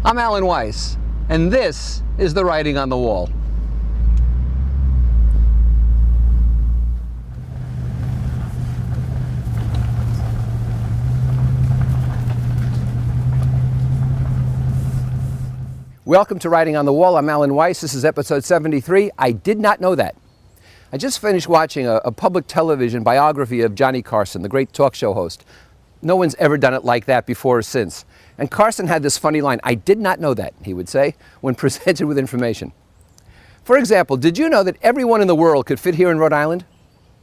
I'm Alan Weiss, and this is the writing on the wall. Welcome to Writing on the Wall. I'm Alan Weiss. This is episode 73. I did not know that. I just finished watching a public television biography of Johnny Carson, the great talk show host. No one's ever done it like that before or since. And Carson had this funny line, "I did not know that," he would say, when presented with information. For example, did you know that everyone in the world could fit here in Rhode Island?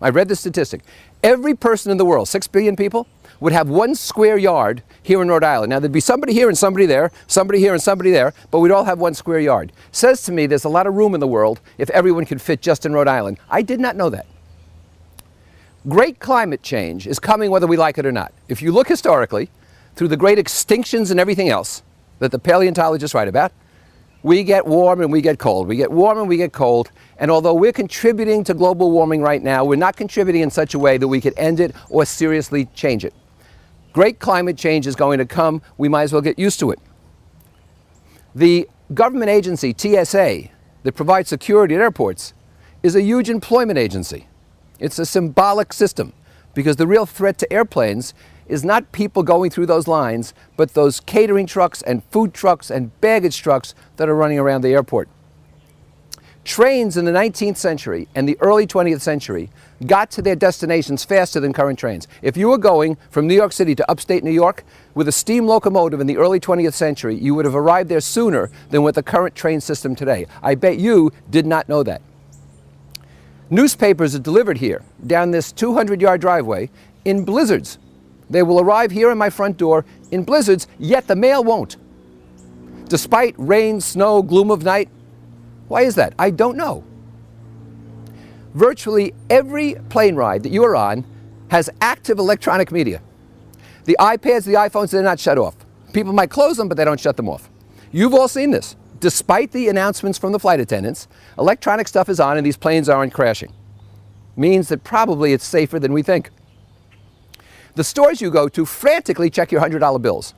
I read the statistic. Every person in the world, 6 billion people, would have 1 square yard here in Rhode Island. Now, there'd be somebody here and somebody there, somebody here and somebody there, but we'd all have 1 square yard. Says to me there's a lot of room in the world if everyone could fit just in Rhode Island. I did not know that. Great climate change is coming whether we like it or not. If you look historically, through the great extinctions and everything else that the paleontologists write about, we get warm and we get cold. We get warm and we get cold. And although we're contributing to global warming right now, we're not contributing in such a way that we could end it or seriously change it. Great climate change is going to come. We might as well get used to it. The government agency, TSA, that provides security at airports, is a huge employment agency. It's a symbolic system because the real threat to airplanes is not people going through those lines, but those catering trucks and food trucks and baggage trucks that are running around the airport. Trains in the 19th century and the early 20th century got to their destinations faster than current trains. If you were going from New York City to upstate New York with a steam locomotive in the early 20th century, you would have arrived there sooner than with the current train system today. I bet you did not know that. Newspapers are delivered here, down this 200-yard driveway, in blizzards. They will arrive here at my front door in blizzards, yet the mail won't. Despite rain, snow, gloom of night. Why is that? I don't know. Virtually every plane ride that you are on has active electronic media. The iPads, the iPhones, they're not shut off. People might close them, but they don't shut them off. You've all seen this. Despite the announcements from the flight attendants, electronic stuff is on and these planes aren't crashing. Means that probably it's safer than we think. The stores you go to frantically check your $100 bills.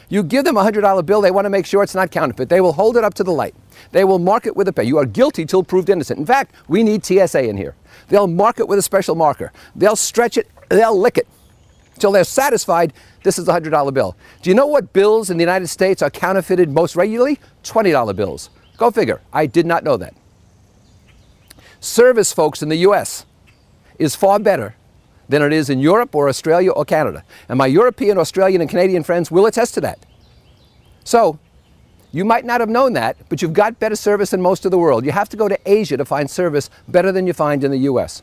You give them a $100 bill, they want to make sure it's not counterfeit. They will hold it up to the light. They will mark it with a pen. You are guilty till proved innocent. In fact, we need TSA in here. They'll mark it with a special marker. They'll stretch it, they'll lick it till they're satisfied this is a $100 bill. Do you know what bills in the United States are counterfeited most regularly? $20 bills. Go figure. I did not know that. Service folks in the US is far better than it is in Europe or Australia or Canada. And my European, Australian, and Canadian friends will attest to that. So, you might not have known that, but you've got better service than most of the world. You have to go to Asia to find service better than you find in the US.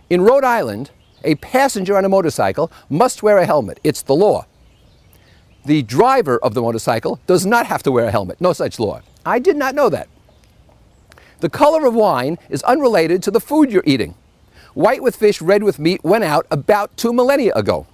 In Rhode Island, a passenger on a motorcycle must wear a helmet. It's the law. The driver of the motorcycle does not have to wear a helmet. No such law. I did not know that. The color of wine is unrelated to the food you're eating. White with fish, red with meat went out about 2 millennia ago.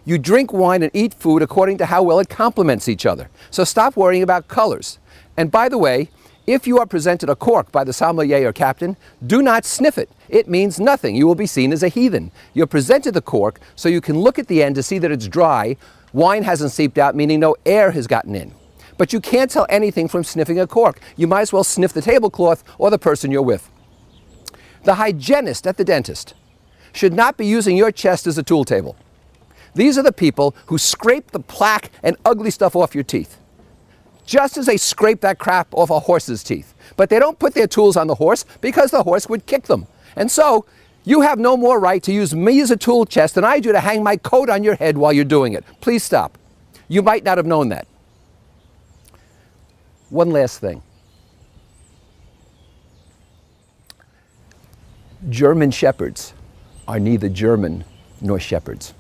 You drink wine and eat food according to how well it complements each other. So stop worrying about colors. And by the way, if you are presented a cork by the sommelier or captain, do not sniff it. It means nothing. You will be seen as a heathen. You're presented the cork so you can look at the end to see that it's dry. Wine hasn't seeped out, meaning no air has gotten in. But you can't tell anything from sniffing a cork. You might as well sniff the tablecloth or the person you're with. The hygienist at the dentist should not be using your chest as a tool table. These are the people who scrape the plaque and ugly stuff off your teeth, just as they scrape that crap off a horse's teeth. But they don't put their tools on the horse because the horse would kick them. And so, you have no more right to use me as a tool chest than I do to hang my coat on your head while you're doing it. Please stop. You might not have known that. One last thing. German shepherds are neither German nor shepherds.